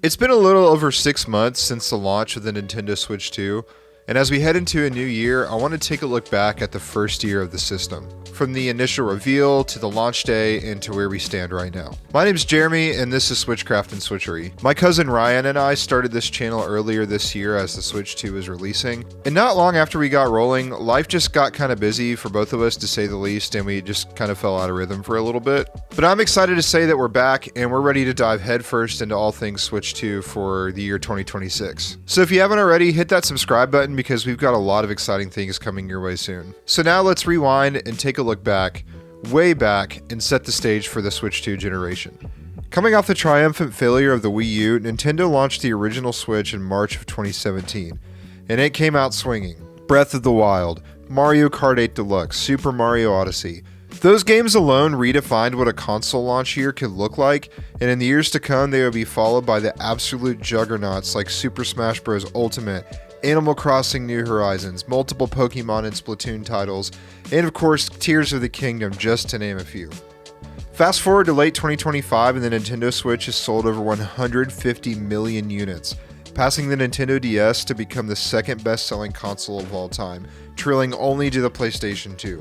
It's been a little over 6 months since the launch of the Nintendo Switch 2, and as we head into a new year, I want to take a look back at the first year of the system, from the initial reveal to the launch day and to where we stand right now. My name's Jeremy, and this is Switchcraft and Switchery. My cousin Ryan and I started this channel earlier this year as the Switch 2 was releasing, and not long after we got rolling, life just got kind of busy for both of us to say the least, and we just kind of fell out of rhythm for a little bit. But I'm excited to say that we're back, and we're ready to dive headfirst into all things Switch 2 for the year 2026. So if you haven't already, hit that subscribe button because we've got a lot of exciting things coming your way soon. So now let's rewind and take a look back, way back, and set the stage for the Switch 2 generation. Coming off the triumphant failure of the Wii U, Nintendo launched the original Switch in March of 2017, and it came out swinging. Breath of the Wild, Mario Kart 8 Deluxe, Super Mario Odyssey. Those games alone redefined what a console launch year could look like, and in the years to come they would be followed by the absolute juggernauts like Super Smash Bros. Ultimate, Animal Crossing New Horizons, multiple Pokemon and Splatoon titles, and of course Tears of the Kingdom, just to name a few. Fast forward to late 2025 and the Nintendo Switch has sold over 150 million units, passing the Nintendo DS to become the second best-selling console of all time, trailing only to the PlayStation 2.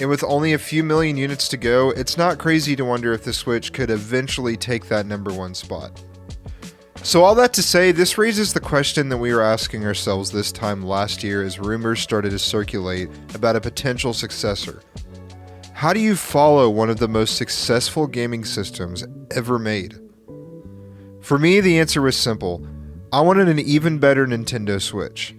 And with only a few million units to go, it's not crazy to wonder if the Switch could eventually take that number one spot. So all that to say, this raises the question that we were asking ourselves this time last year as rumors started to circulate about a potential successor. How do you follow one of the most successful gaming systems ever made? For me, the answer was simple. I wanted an even better Nintendo Switch.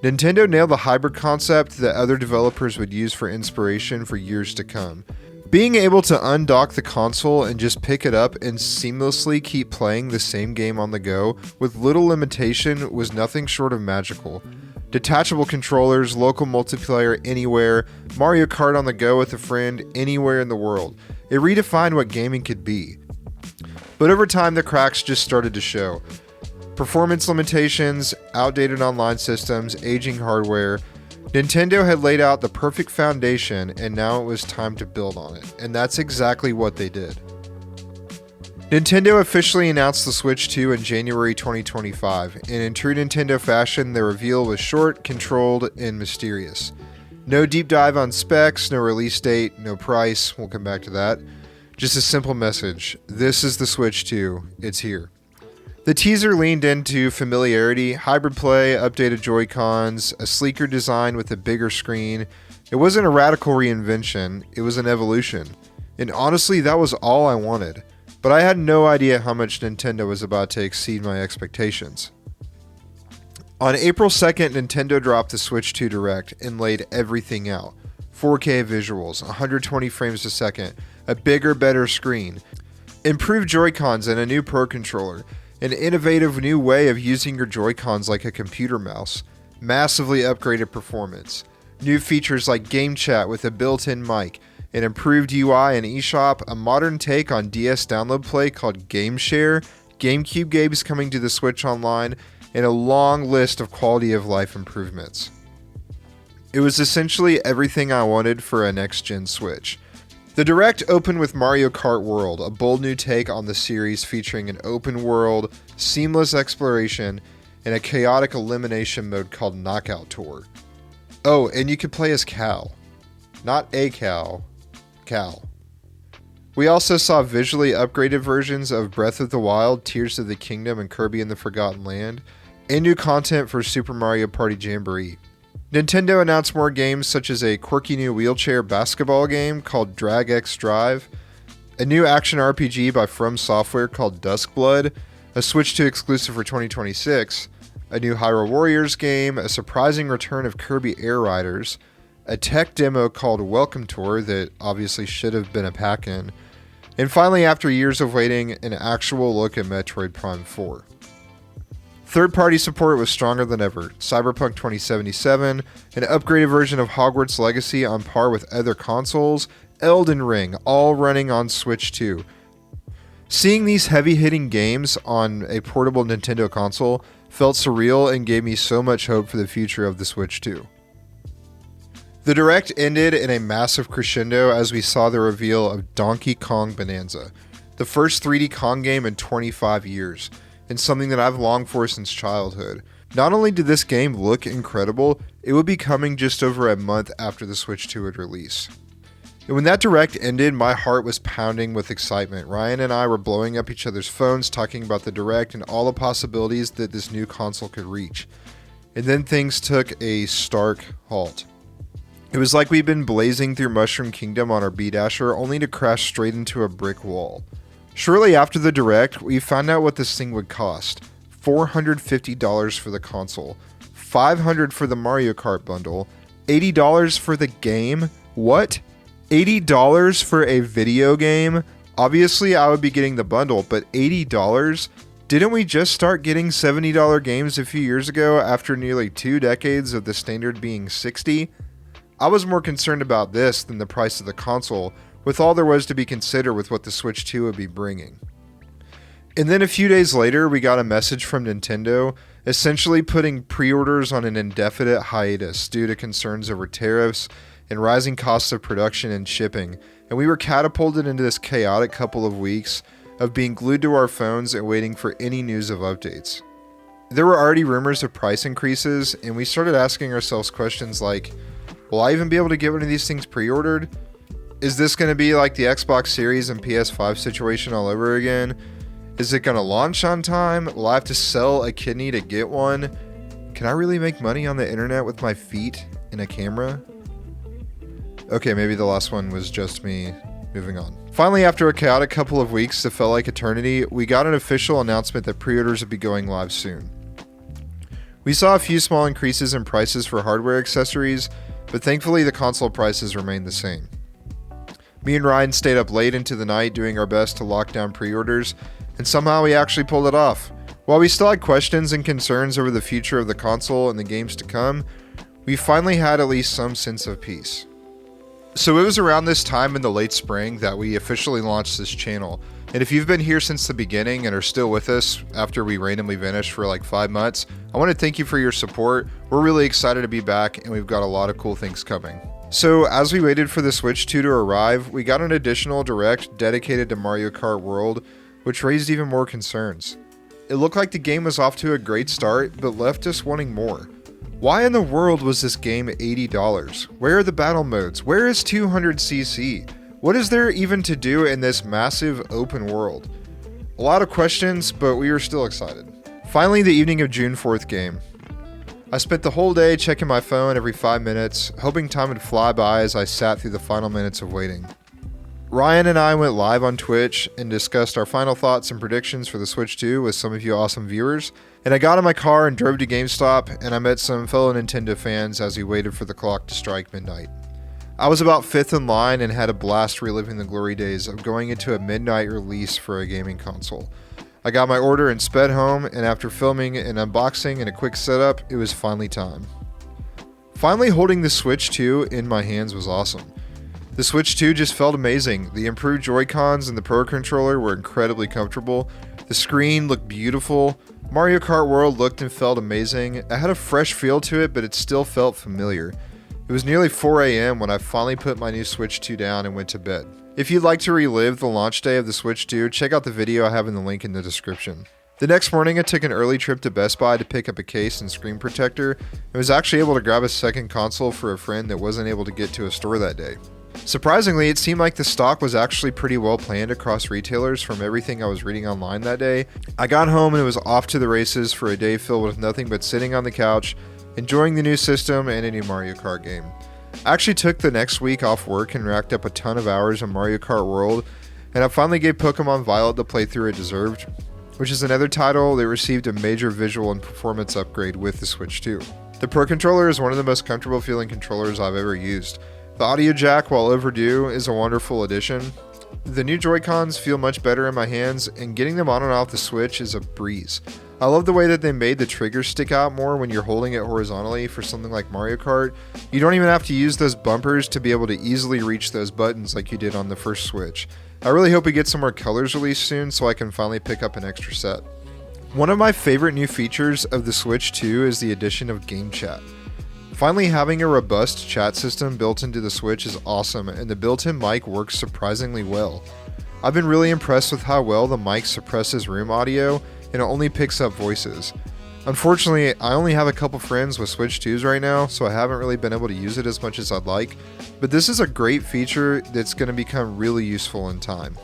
Nintendo nailed the hybrid concept that other developers would use for inspiration for years to come. Being able to undock the console and just pick it up and seamlessly keep playing the same game on the go with little limitation was nothing short of magical. Detachable controllers, local multiplayer anywhere, Mario Kart on the go with a friend anywhere in the world. It redefined what gaming could be. But over time the cracks just started to show. Performance limitations, outdated online systems, aging hardware. Nintendo had laid out the perfect foundation and now it was time to build on it, and that's exactly what they did. Nintendo officially announced the Switch 2 in January 2025, and in true Nintendo fashion, the reveal was short, controlled, and mysterious. No deep dive on specs, no release date, no price, we'll come back to that. Just a simple message, this is the Switch 2, it's here. The teaser leaned into familiarity, hybrid play, updated Joy-Cons, a sleeker design with a bigger screen. It wasn't a radical reinvention, it was an evolution. And honestly, that was all I wanted. But I had no idea how much Nintendo was about to exceed my expectations. On April 2nd, Nintendo dropped the Switch 2 Direct and laid everything out. 4K visuals, 120 frames a second, a bigger, better screen, improved Joy-Cons and a new Pro Controller, an innovative new way of using your Joy-Cons like a computer mouse, massively upgraded performance, new features like game chat with a built-in mic, an improved UI and eShop, a modern take on DS download play called Game Share, GameCube games coming to the Switch Online, and a long list of quality of life improvements. It was essentially everything I wanted for a next-gen Switch. The Direct opened with Mario Kart World, a bold new take on the series featuring an open world, seamless exploration, and a chaotic elimination mode called Knockout Tour. Oh, and you could play as Cal. Not a cow, Cal. We also saw visually upgraded versions of Breath of the Wild, Tears of the Kingdom, and Kirby and the Forgotten Land, and new content for Super Mario Party Jamboree. Nintendo announced more games such as a quirky new wheelchair basketball game called Drag X Drive, a new action RPG by From Software called Duskblood, a Switch 2 exclusive for 2026, a new Hyrule Warriors game, a surprising return of Kirby Air Riders, a tech demo called Welcome Tour that obviously should have been a pack-in, and finally, after years of waiting, an actual look at Metroid Prime 4. Third-party support was stronger than ever. Cyberpunk 2077, an upgraded version of Hogwarts Legacy on par with other consoles, Elden Ring, all running on Switch 2. Seeing these heavy-hitting games on a portable Nintendo console felt surreal and gave me so much hope for the future of the Switch 2. The Direct ended in a massive crescendo as we saw the reveal of Donkey Kong Bonanza, the first 3D Kong game in 25 years. and something that I've longed for since childhood. Not only did this game look incredible, it would be coming just over a month after the Switch 2 would release. And when that direct ended, my heart was pounding with excitement. Ryan and I were blowing up each other's phones talking about the direct and all the possibilities that this new console could reach. And then things took a stark halt. It was like we'd been blazing through Mushroom Kingdom on our B-Dasher only to crash straight into a brick wall. Shortly after the direct, we found out what this thing would cost. $450 for the console, $500 for the Mario Kart bundle, $80 for the game. What? $80 for a video game? Obviously, I would be getting the bundle, but $80? Didn't we just start getting $70 games a few years ago after nearly 2 decades of the standard being $60? I was more concerned about this than the price of the console, with all there was to be considered with what the Switch 2 would be bringing. And then a few days later, we got a message from Nintendo, essentially putting pre-orders on an indefinite hiatus due to concerns over tariffs and rising costs of production and shipping, and we were catapulted into this chaotic couple of weeks of being glued to our phones and waiting for any news of updates. There were already rumors of price increases, and we started asking ourselves questions like, will I even be able to get one of these things pre-ordered? Is this going to be like the Xbox Series and PS5 situation all over again? Is it going to launch on time? Will I have to sell a kidney to get one? Can I really make money on the internet with my feet and a camera? Okay, maybe the last one was just me. Moving on. Finally, after a chaotic couple of weeks that felt like eternity, we got an official announcement that pre-orders would be going live soon. We saw a few small increases in prices for hardware accessories, but thankfully the console prices remained the same. Me and Ryan stayed up late into the night doing our best to lock down pre-orders, and somehow we actually pulled it off. While we still had questions and concerns over the future of the console and the games to come, we finally had at least some sense of peace. So it was around this time in the late spring that we officially launched this channel. And if you've been here since the beginning and are still with us after we randomly vanished for like 5 months, I want to thank you for your support. We're really excited to be back, and we've got a lot of cool things coming. So as we waited for the Switch 2 to arrive, we got an additional direct dedicated to Mario Kart World, which raised even more concerns. It looked like the game was off to a great start, but left us wanting more. Why in the world was this game $80? Where are the battle modes? Where is 200cc? What is there even to do in this massive open world? A lot of questions, but we were still excited. Finally, the evening of June 4th game. I spent the whole day checking my phone every 5 minutes, hoping time would fly by as I sat through the final minutes of waiting. Ryan and I went live on Twitch and discussed our final thoughts and predictions for the Switch 2 with some of you awesome viewers. And I got in my car and drove to GameStop, and I met some fellow Nintendo fans as we waited for the clock to strike midnight. I was about 5th in line and had a blast reliving the glory days of going into a midnight release for a gaming console. I got my order and sped home, and after filming an unboxing and a quick setup, it was finally time. Finally holding the Switch 2 in my hands was awesome. The Switch 2 just felt amazing. The improved Joy-Cons and the Pro Controller were incredibly comfortable. The screen looked beautiful. Mario Kart World looked and felt amazing. It had a fresh feel to it, but it still felt familiar. It was nearly 4 a.m. when I finally put my new Switch 2 down and went to bed. If you'd like to relive the launch day of the Switch 2, check out the video I have in the link in the description. The next morning, I took an early trip to Best Buy to pick up a case and screen protector, and was actually able to grab a second console for a friend that wasn't able to get to a store that day. Surprisingly, it seemed like the stock was actually pretty well planned across retailers from everything I was reading online that day. I got home and it was off to the races for a day filled with nothing but sitting on the couch, enjoying the new system and a new Mario Kart game. I actually took the next week off work and racked up a ton of hours on Mario Kart World, and I finally gave Pokemon Violet the playthrough it deserved, which is another title that received a major visual and performance upgrade with the Switch 2. The Pro Controller is one of the most comfortable feeling controllers I've ever used. The audio jack, while overdue, is a wonderful addition. The new Joy-Cons feel much better in my hands, and getting them on and off the Switch is a breeze. I love the way that they made the triggers stick out more when you're holding it horizontally for something like Mario Kart. You don't even have to use those bumpers to be able to easily reach those buttons like you did on the first Switch. I really hope we get some more colors released soon so I can finally pick up an extra set. One of my favorite new features of the Switch 2 is the addition of Game Chat. Finally, having a robust chat system built into the Switch is awesome, and the built-in mic works surprisingly well. I've been really impressed with how well the mic suppresses room audio, and it only picks up voices. Unfortunately, I only have a couple friends with Switch 2s right now, so I haven't really been able to use it as much as I'd like, but this is a great feature that's going to become really useful in time.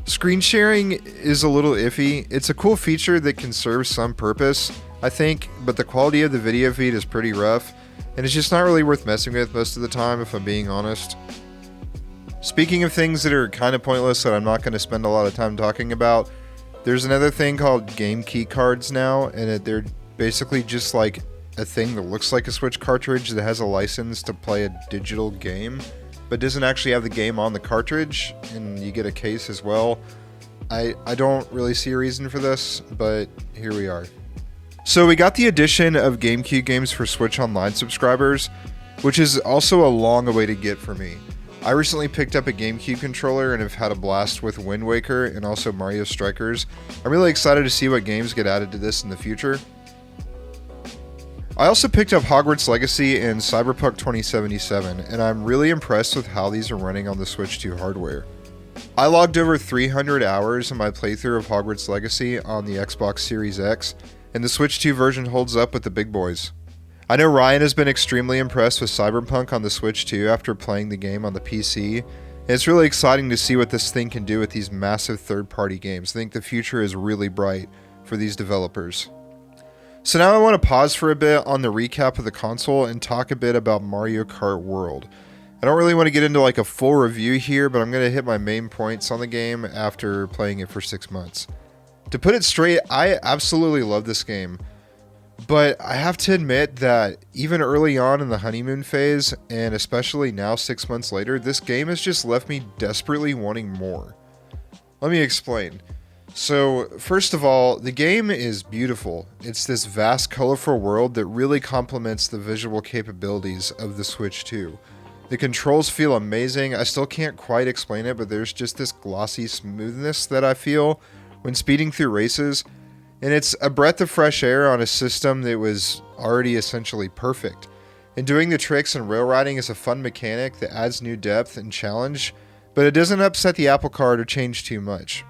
Screen sharing is a little iffy. It's a cool feature that can serve some purpose, I think, but the quality of the video feed is pretty rough, and it's just not really worth messing with most of the time, if I'm being honest. Speaking of things that are kind of pointless that I'm not going to spend a lot of time talking about, there's another thing called game key cards now, and they're basically just like a thing that looks like a Switch cartridge that has a license to play a digital game, but doesn't actually have the game on the cartridge, and you get a case as well. I don't really see a reason for this, but here we are. So we got the addition of GameCube games for Switch Online subscribers, which is also a long way to get for me. I recently picked up a GameCube controller and have had a blast with Wind Waker and also Mario Strikers. I'm really excited to see what games get added to this in the future. I also picked up Hogwarts Legacy and Cyberpunk 2077, and I'm really impressed with how these are running on the Switch 2 hardware. I logged over 300 hours in my playthrough of Hogwarts Legacy on the Xbox Series X, and the Switch 2 version holds up with the big boys. I know Ryan has been extremely impressed with Cyberpunk on the Switch 2 after playing the game on the PC, and it's really exciting to see what this thing can do with these massive third-party games. I think the future is really bright for these developers. So now I want to pause for a bit on the recap of the console and talk a bit about Mario Kart World. I don't really want to get into like a full review here, but I'm going to hit my main points on the game after playing it for 6 months. To put it straight, I absolutely love this game. But I have to admit that even early on in the honeymoon phase, and especially now 6 months later, this game has just left me desperately wanting more. Let me explain. So, first of all, the game is beautiful. It's this vast, colorful world that really complements the visual capabilities of the Switch 2. The controls feel amazing. I still can't quite explain it, but there's just this glossy smoothness that I feel when speeding through races. And it's a breath of fresh air on a system that was already essentially perfect. And doing the tricks and rail riding is a fun mechanic that adds new depth and challenge, but it doesn't upset the apple cart or change too much.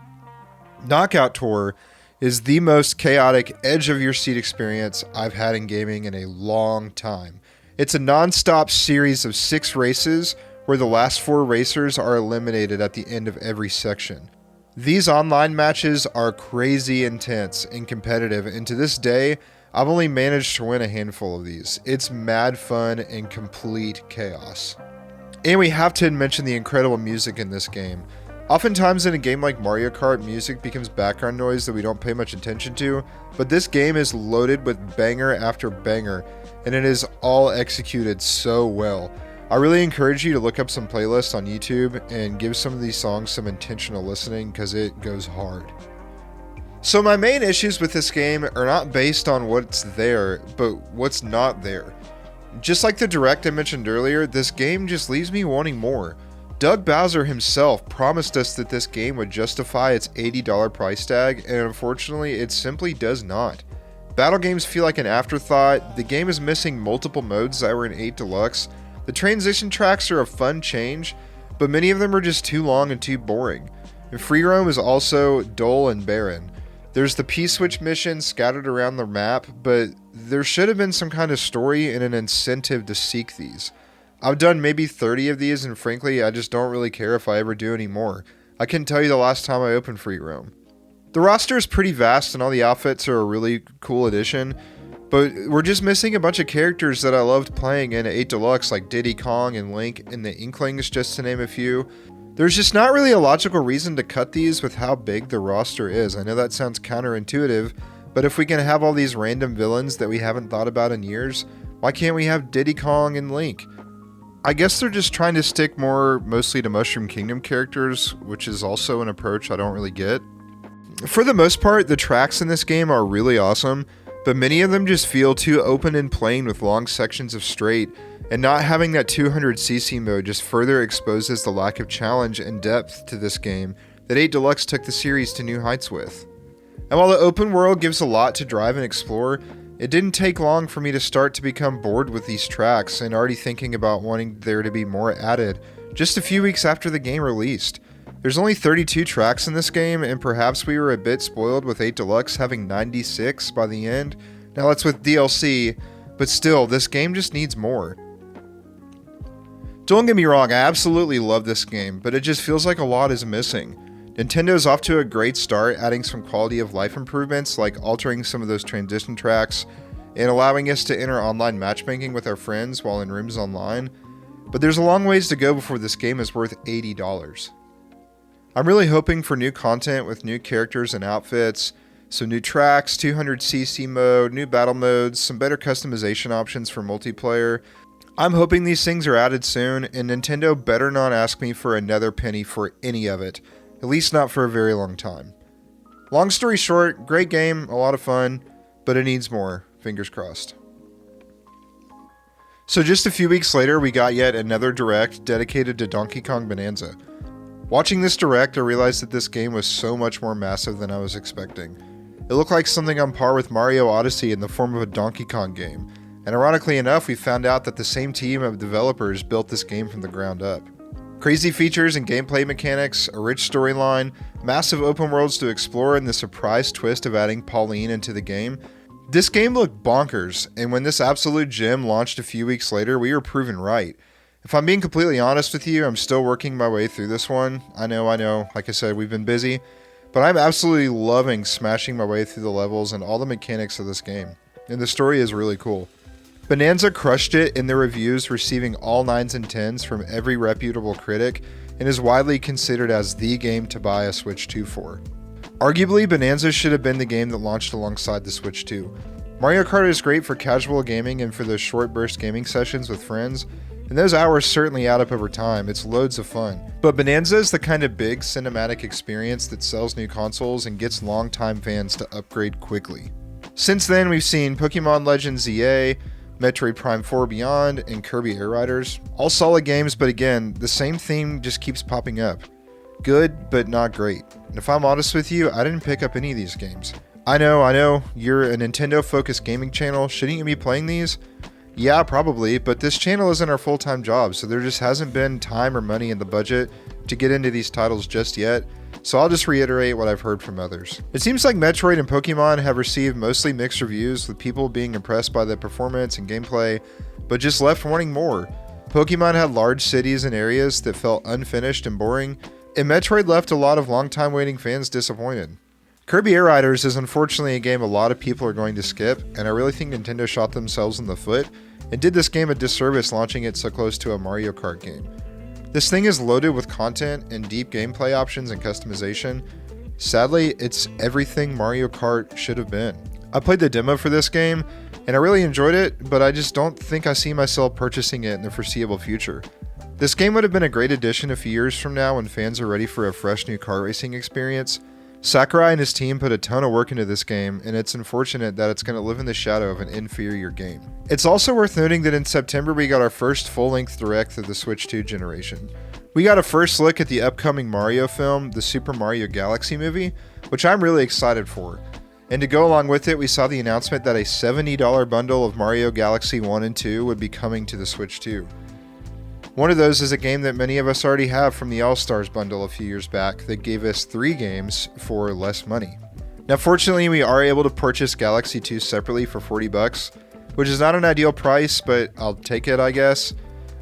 Knockout Tour is the most chaotic edge-of-your-seat experience I've had in gaming in a long time. It's a non-stop series of 6 races where the last 4 racers are eliminated at the end of every section. These online matches are crazy intense and competitive, and to this day, I've only managed to win a handful of these. It's mad fun and complete chaos. And we have to mention the incredible music in this game. Oftentimes in a game like Mario Kart, music becomes background noise that we don't pay much attention to, but this game is loaded with banger after banger, and it is all executed so well. I really encourage you to look up some playlists on YouTube and give some of these songs some intentional listening because it goes hard. So my main issues with this game are not based on what's there, but what's not there. Just like the Direct I mentioned earlier, this game just leaves me wanting more. Doug Bowser himself promised us that this game would justify its $80 price tag, and unfortunately it simply does not. Battle games feel like an afterthought, the game is missing multiple modes that were in 8 Deluxe, the transition tracks are a fun change, but many of them are just too long and too boring. And free roam is also dull and barren. There's the P-Switch mission scattered around the map, but there should have been some kind of story and an incentive to seek these. I've done maybe 30 of these, and frankly, I just don't really care if I ever do any more. I couldn't tell you the last time I opened free roam. The roster is pretty vast, and all the outfits are a really cool addition, but we're just missing a bunch of characters that I loved playing in 8 Deluxe, like Diddy Kong and Link and the Inklings, just to name a few. There's just not really a logical reason to cut these with how big the roster is. I know that sounds counterintuitive, but if we can have all these random villains that we haven't thought about in years, why can't we have Diddy Kong and Link? I guess they're just trying to stick mostly to Mushroom Kingdom characters, which is also an approach I don't really get. For the most part, the tracks in this game are really awesome, but many of them just feel too open and plain with long sections of straight, and not having that 200cc mode just further exposes the lack of challenge and depth to this game that 8 Deluxe took the series to new heights with. And while the open world gives a lot to drive and explore, it didn't take long for me to start to become bored with these tracks and already thinking about wanting there to be more added just a few weeks after the game released. There's only 32 tracks in this game, and perhaps we were a bit spoiled with 8 Deluxe having 96 by the end. Now that's with DLC, but still, this game just needs more. Don't get me wrong, I absolutely love this game, but it just feels like a lot is missing. Nintendo's off to a great start, adding some quality of life improvements like altering some of those transition tracks and allowing us to enter online matchmaking with our friends while in rooms online, but there's a long ways to go before this game is worth $80. I'm really hoping for new content with new characters and outfits, some new tracks, 200cc mode, new battle modes, some better customization options for multiplayer. I'm hoping these things are added soon, and Nintendo better not ask me for another penny for any of it, at least not for a very long time. Long story short, great game, a lot of fun, but it needs more, fingers crossed. So just a few weeks later, we got yet another Direct dedicated to Donkey Kong Bonanza. Watching this Direct, I realized that this game was so much more massive than I was expecting. It looked like something on par with Mario Odyssey in the form of a Donkey Kong game, and ironically enough, we found out that the same team of developers built this game from the ground up. Crazy features and gameplay mechanics, a rich storyline, massive open worlds to explore, and the surprise twist of adding Pauline into the game. This game looked bonkers, and when this absolute gem launched a few weeks later, we were proven right. If I'm being completely honest with you, I'm still working my way through this one. I know, like I said, we've been busy, but I'm absolutely loving smashing my way through the levels and all the mechanics of this game, and the story is really cool. Bonanza crushed it in the reviews, receiving all 9s and 10s from every reputable critic, and is widely considered as the game to buy a Switch 2 for. Arguably, Bonanza should have been the game that launched alongside the Switch 2. Mario Kart is great for casual gaming and for those short burst gaming sessions with friends, and those hours certainly add up over time. It's loads of fun. But Bonanza is the kind of big cinematic experience that sells new consoles and gets longtime fans to upgrade quickly. Since then, we've seen Pokemon Legends ZA, Metroid Prime 4 Beyond, and Kirby Air Riders. All solid games, but again, the same theme just keeps popping up. Good, but not great. And if I'm honest with you, I didn't pick up any of these games. I know, you're a Nintendo-focused gaming channel. Shouldn't you be playing these? Yeah, probably, but this channel isn't our full-time job, so there just hasn't been time or money in the budget to get into these titles just yet, so I'll just reiterate what I've heard from others. It seems like Metroid and Pokemon have received mostly mixed reviews, with people being impressed by the performance and gameplay, but just left wanting more. Pokemon had large cities and areas that felt unfinished and boring, and Metroid left a lot of long-time waiting fans disappointed. Kirby Air Riders is unfortunately a game a lot of people are going to skip, and I really think Nintendo shot themselves in the foot and did this game a disservice launching it so close to a Mario Kart game. This thing is loaded with content and deep gameplay options and customization. Sadly, it's everything Mario Kart should have been. I played the demo for this game, and I really enjoyed it, but I just don't think I see myself purchasing it in the foreseeable future. This game would have been a great addition a few years from now when fans are ready for a fresh new car racing experience. Sakurai and his team put a ton of work into this game, and it's unfortunate that it's going to live in the shadow of an inferior game. It's also worth noting that in September we got our first full-length Direct of the Switch 2 generation. We got a first look at the upcoming Mario film, the Super Mario Galaxy movie, which I'm really excited for. And to go along with it, we saw the announcement that a $70 bundle of Mario Galaxy 1 and 2 would be coming to the Switch 2. One of those is a game that many of us already have from the All-Stars bundle a few years back that gave us 3 games for less money. Now fortunately, we are able to purchase Galaxy 2 separately for $40, which is not an ideal price, but I'll take it, I guess.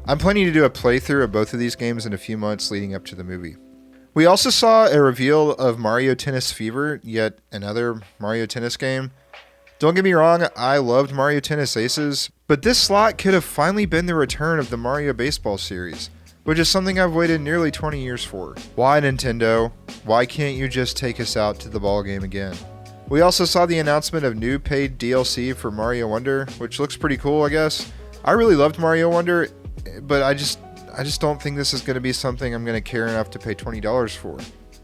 I'm planning to do a playthrough of both of these games in a few months leading up to the movie. We also saw a reveal of Mario Tennis Fever, yet another Mario Tennis game. Don't get me wrong, I loved Mario Tennis Aces, but this slot could have finally been the return of the Mario Baseball series, which is something I've waited nearly 20 years for. Why, Nintendo? Why can't you just take us out to the ballgame again? We also saw the announcement of new paid DLC for Mario Wonder, which looks pretty cool, I guess. I really loved Mario Wonder, but I just don't think this is going to be something I'm going to care enough to pay $20 for.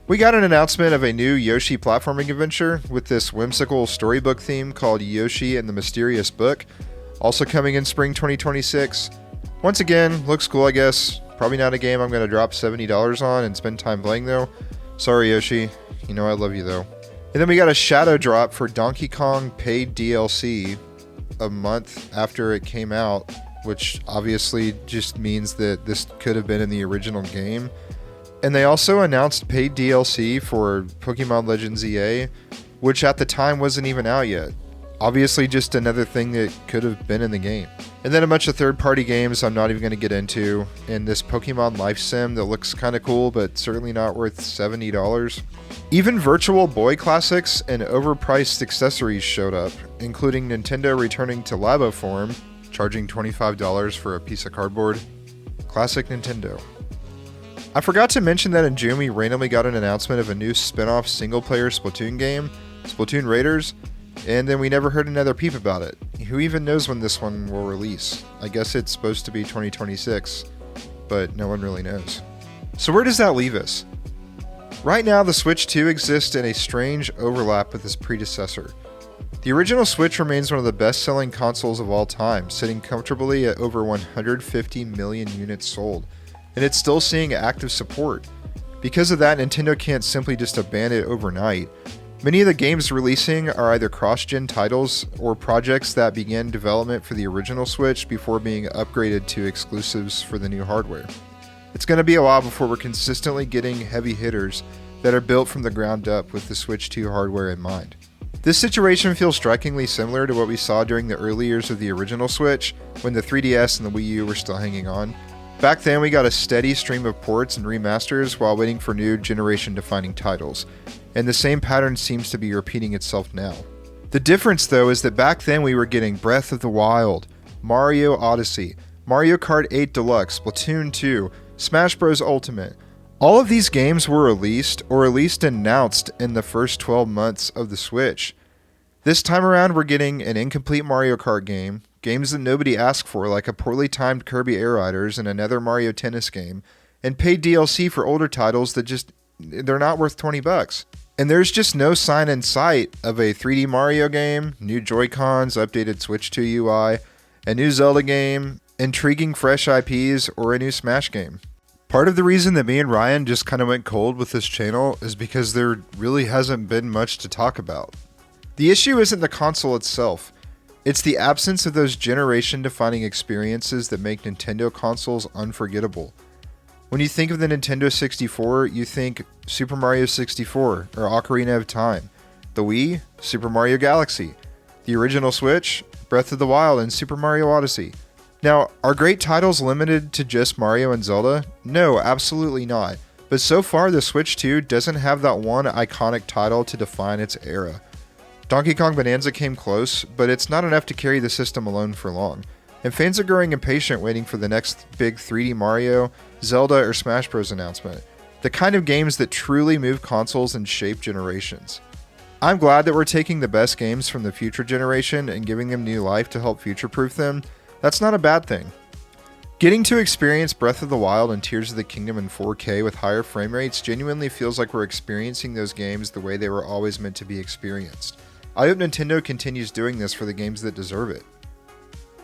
We got an announcement of a new Yoshi platforming adventure with this whimsical storybook theme called Yoshi and the Mysterious Book, also coming in spring 2026. Once again, looks cool, I guess. Probably not a game I'm going to drop $70 on and spend time playing though. Sorry, Yoshi. You know I love you though. And then we got a shadow drop for Donkey Kong paid DLC a month after it came out, which obviously just means that this could have been in the original game. And they also announced paid DLC for Pokemon Legends EA, which at the time wasn't even out yet. Obviously just another thing that could have been in the game. And then a bunch of third-party games I'm not even going to get into, and this Pokemon Life Sim that looks kind of cool but certainly not worth $70. Even Virtual Boy classics and overpriced accessories showed up, including Nintendo returning to Labo form, charging $25 for a piece of cardboard. Classic Nintendo. I forgot to mention that in June we randomly got an announcement of a new spin-off single-player Splatoon game, Splatoon Raiders, and then we never heard another peep about it. Who even knows when this one will release? I guess it's supposed to be 2026, but no one really knows. So where does that leave us? Right now, the Switch 2 exists in a strange overlap with its predecessor. The original Switch remains one of the best-selling consoles of all time, sitting comfortably at over 150 million units sold, and it's still seeing active support. Because of that, Nintendo can't simply just abandon it overnight. Many of the games releasing are either cross-gen titles or projects that began development for the original Switch before being upgraded to exclusives for the new hardware. It's going to be a while before we're consistently getting heavy hitters that are built from the ground up with the Switch 2 hardware in mind. This situation feels strikingly similar to what we saw during the early years of the original Switch, when the 3DS and the Wii U were still hanging on. Back then, we got a steady stream of ports and remasters while waiting for new generation-defining titles, and the same pattern seems to be repeating itself now. The difference, though, is that back then we were getting Breath of the Wild, Mario Odyssey, Mario Kart 8 Deluxe, Splatoon 2, Smash Bros. Ultimate. All of these games were released, or at least announced, in the first 12 months of the Switch. This time around, we're getting an incomplete Mario Kart game, games that nobody asked for, like a poorly timed Kirby Air Riders and another Mario Tennis game, and paid DLC for older titles that they're not worth $20. And there's just no sign in sight of a 3D Mario game, new Joy-Cons, updated Switch 2 UI, a new Zelda game, intriguing fresh IPs, or a new Smash game. Part of the reason that me and Ryan just kind of went cold with this channel is because there really hasn't been much to talk about. The issue isn't the console itself. It's the absence of those generation-defining experiences that make Nintendo consoles unforgettable. When you think of the Nintendo 64, you think Super Mario 64 or Ocarina of Time. The Wii, Super Mario Galaxy. The original Switch, Breath of the Wild and Super Mario Odyssey. Now, are great titles limited to just Mario and Zelda? No, absolutely not. But so far, the Switch 2 doesn't have that one iconic title to define its era. Donkey Kong Bonanza came close, but it's not enough to carry the system alone for long. And fans are growing impatient waiting for the next big 3D Mario, Zelda, or Smash Bros. Announcement. The kind of games that truly move consoles and shape generations. I'm glad that we're taking the best games from the future generation and giving them new life to help future-proof them. That's not a bad thing. Getting to experience Breath of the Wild and Tears of the Kingdom in 4K with higher frame rates genuinely feels like we're experiencing those games the way they were always meant to be experienced. I hope Nintendo continues doing this for the games that deserve it.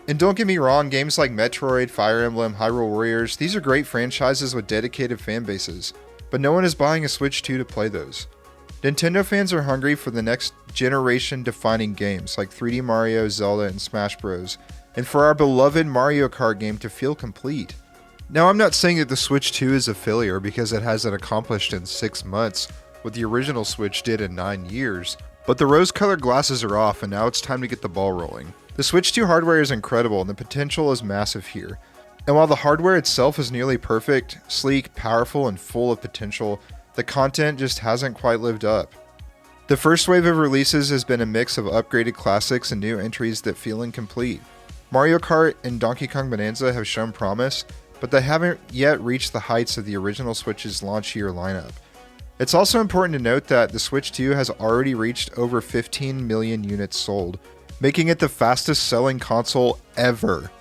And don't get me wrong, games like Metroid, Fire Emblem, Hyrule Warriors, these are great franchises with dedicated fan bases, but no one is buying a Switch 2 to play those. Nintendo fans are hungry for the next generation-defining games like 3D Mario, Zelda, and Smash Bros., and for our beloved Mario Kart game to feel complete. Now, I'm not saying that the Switch 2 is a failure because it hasn't accomplished in 6 months what the original Switch did in 9 years, but the rose-colored glasses are off and now it's time to get the ball rolling. The Switch 2 hardware is incredible and the potential is massive here. And while the hardware itself is nearly perfect, sleek, powerful, and full of potential, the content just hasn't quite lived up. The first wave of releases has been a mix of upgraded classics and new entries that feel incomplete. Mario Kart and Donkey Kong Bonanza have shown promise, but they haven't yet reached the heights of the original Switch's launch year lineup. It's also important to note that the Switch 2 has already reached over 15 million units sold, making it the fastest selling console ever.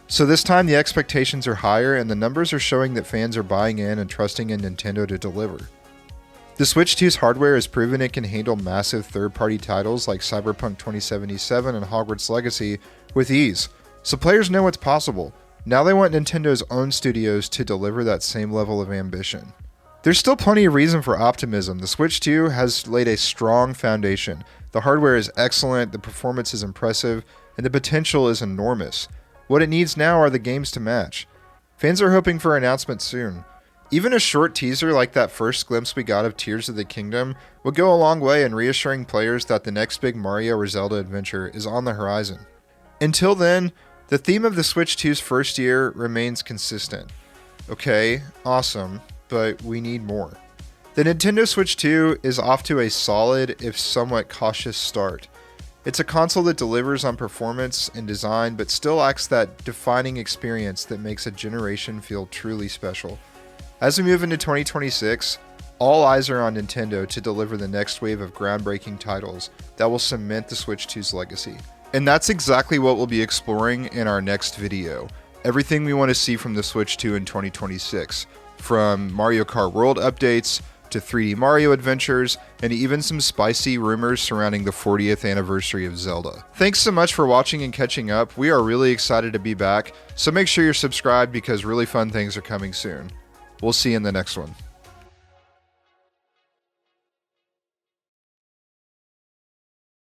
So this time the expectations are higher and the numbers are showing that fans are buying in and trusting in Nintendo to deliver. The Switch 2's hardware has proven it can handle massive third-party titles like Cyberpunk 2077 and Hogwarts Legacy with ease, so players know what's possible. Now they want Nintendo's own studios to deliver that same level of ambition. There's still plenty of reason for optimism. The Switch 2 has laid a strong foundation. The hardware is excellent, the performance is impressive, and the potential is enormous. What it needs now are the games to match. Fans are hoping for announcements soon. Even a short teaser like that first glimpse we got of Tears of the Kingdom would go a long way in reassuring players that the next big Mario or Zelda adventure is on the horizon. Until then, the theme of the Switch 2's first year remains consistent. Okay, awesome, but we need more. The Nintendo Switch 2 is off to a solid, if somewhat cautious start. It's a console that delivers on performance and design, but still lacks that defining experience that makes a generation feel truly special. As we move into 2026, all eyes are on Nintendo to deliver the next wave of groundbreaking titles that will cement the Switch 2's legacy. And that's exactly what we'll be exploring in our next video. Everything we want to see from the Switch 2 in 2026, from Mario Kart World updates, to 3D Mario adventures, and even some spicy rumors surrounding the 40th anniversary of Zelda. Thanks so much for watching and catching up. We are really excited to be back, so make sure you're subscribed because really fun things are coming soon. We'll see you in the next one.